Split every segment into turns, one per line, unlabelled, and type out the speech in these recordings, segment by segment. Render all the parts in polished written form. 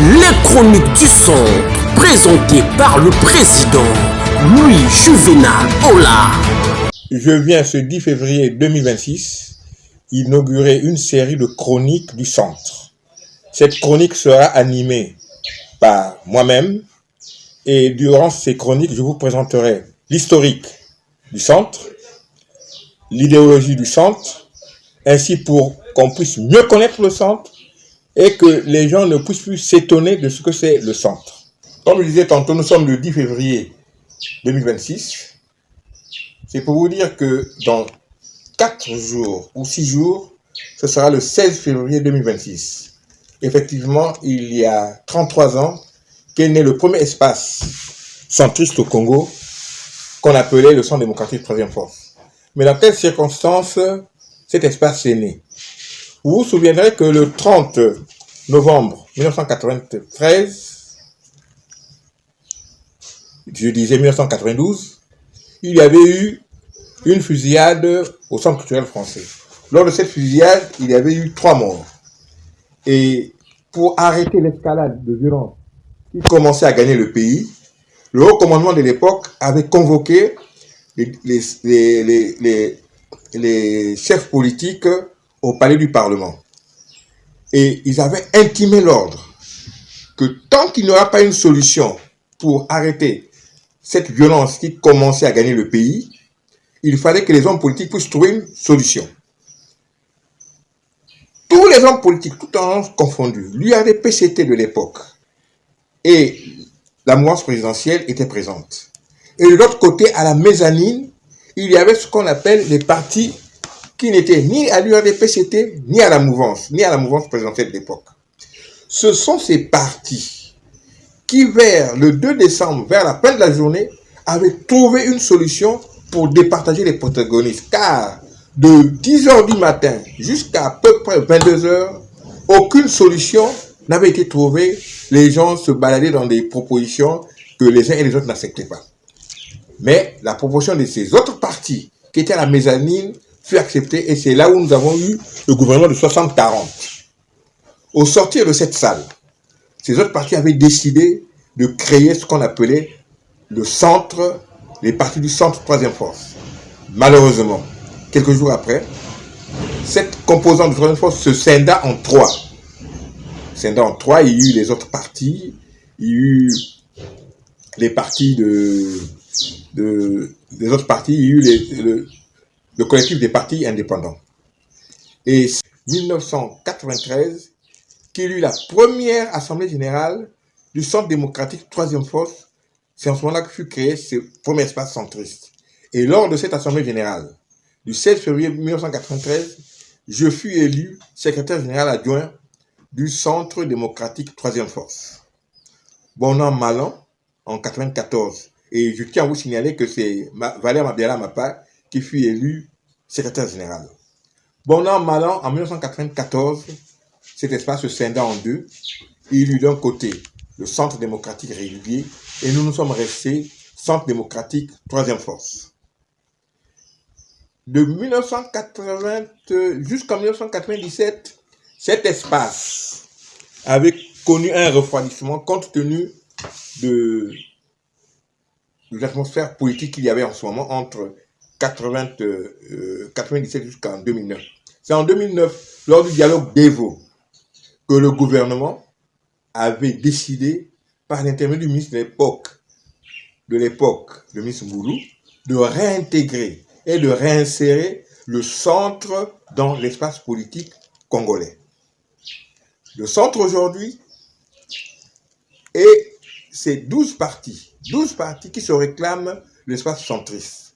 Les chroniques du centre, présentées par le président Louis Juvenal Ola.
Je viens ce 10 février 2026 inaugurer une série de chroniques du centre. Cette chronique sera animée par moi-même et durant ces chroniques, je vous présenterai l'historique du centre, l'idéologie du centre, ainsi pour qu'on puisse mieux connaître le centre et que les gens ne puissent plus s'étonner de ce que c'est le centre. Comme je disais tantôt, nous sommes le 10 février 2026. C'est pour vous dire que dans 4 jours ou 6 jours, ce sera le 16 février 2026. Effectivement, il y a 33 ans qu'est né le premier espace centriste au Congo qu'on appelait le Centre démocratique Troisième Force. Mais dans quelles circonstances cet espace est né? Vous vous souviendrez que le 30 novembre 1993, je disais 1992, il y avait eu une fusillade au Centre culturel français. Lors de cette fusillade, il y avait eu 3 morts. Et pour arrêter l'escalade de violence qui commençait à gagner le pays, le haut commandement de l'époque avait convoqué les chefs politiques au palais du Parlement. Et ils avaient intimé l'ordre que tant qu'il n'y aura pas une solution pour arrêter cette violence qui commençait à gagner le pays, il fallait que les hommes politiques puissent trouver une solution. Tous les hommes politiques, tout en confondus, l'URDPCT de l'époque et la mouvance présidentielle étaient présentes. Et de l'autre côté, à la mezzanine, il y avait ce qu'on appelle les partis qui n'étaient ni à l'URDPCT, ni à la mouvance présidentielle de l'époque. Ce sont ces partis qui, vers le 2 décembre, vers la fin de la journée, avaient trouvé une solution pour départager les protagonistes. Car de 10h du matin jusqu'à peu près 22h, aucune solution n'avait été trouvée. Les gens se baladaient dans des propositions que les uns et les autres n'acceptaient pas. Mais la proposition de ces autres partis qui étaient à la mezzanine fut acceptée et c'est là où nous avons eu le gouvernement de 60-40. Au sortir de cette salle, ces autres partis avaient décidé de créer ce qu'on appelait le centre, les partis du centre Troisième Force. Malheureusement, quelques jours après, cette composante de Troisième Force se scinda en 3. Il y a eu les autres partis, il y a eu les partis des autres partis, il y a eu le collectif des partis indépendants. Et c'est 1993 qu'il y a eu la première assemblée générale du Centre démocratique Troisième Force. C'est en ce moment-là que fut créé ce premier espace centriste. Et lors de cette assemblée générale du 16 février 1993, je fus élu secrétaire général adjoint du Centre démocratique Troisième Force. Bon an, mal an, en 1994. Et je tiens à vous signaler que c'est Valère Abdallah Mapa qui fut élu secrétaire général. Bon an, mal an, en 1994, cet espace se scinda en 2. Il y eut d'un côté le Centre démocratique régulier et nous sommes restés Centre démocratique Troisième Force. De 1980 jusqu'en 1997, cet espace avait connu un refroidissement compte tenu de l'atmosphère politique qu'il y avait en ce moment entre 1997 jusqu'en 2009. C'est en 2009, lors du dialogue d'Evo, que le gouvernement avait décidé, par l'intermédiaire du ministre de l'époque, le ministre Mboulou, de réintégrer et de réinsérer le centre dans l'espace politique congolais. Le centre aujourd'hui, et c'est 12 partis qui se réclament l'espace centriste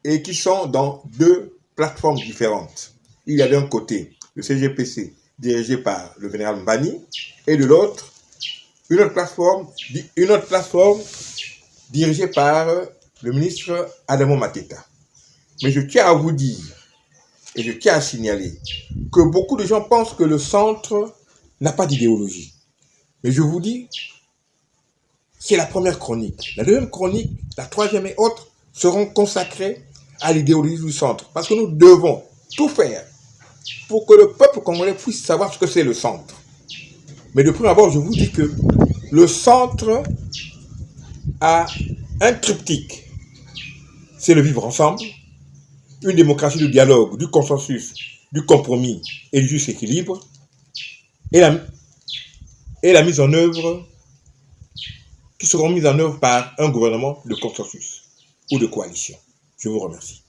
et qui sont dans 2 plateformes différentes. Il y a d'un côté le CGPC dirigé par le général Mbani et de l'autre une autre plateforme dirigée par le ministre Adamo Mateta. Mais je tiens à vous dire et je tiens à signaler que beaucoup de gens pensent que le centre n'a pas d'idéologie. Mais je vous dis, c'est la première chronique. La deuxième chronique, la troisième et autres seront consacrées à l'idéologie du centre. Parce que nous devons tout faire pour que le peuple congolais puisse savoir ce que c'est le centre. Mais de prime abord, je vous dis que le centre a un triptyque. C'est le vivre ensemble, une démocratie du dialogue, du consensus, du compromis et du juste équilibre, et la mise en œuvre, qui seront mises en œuvre par un gouvernement de consensus ou de coalition. Je vous remercie.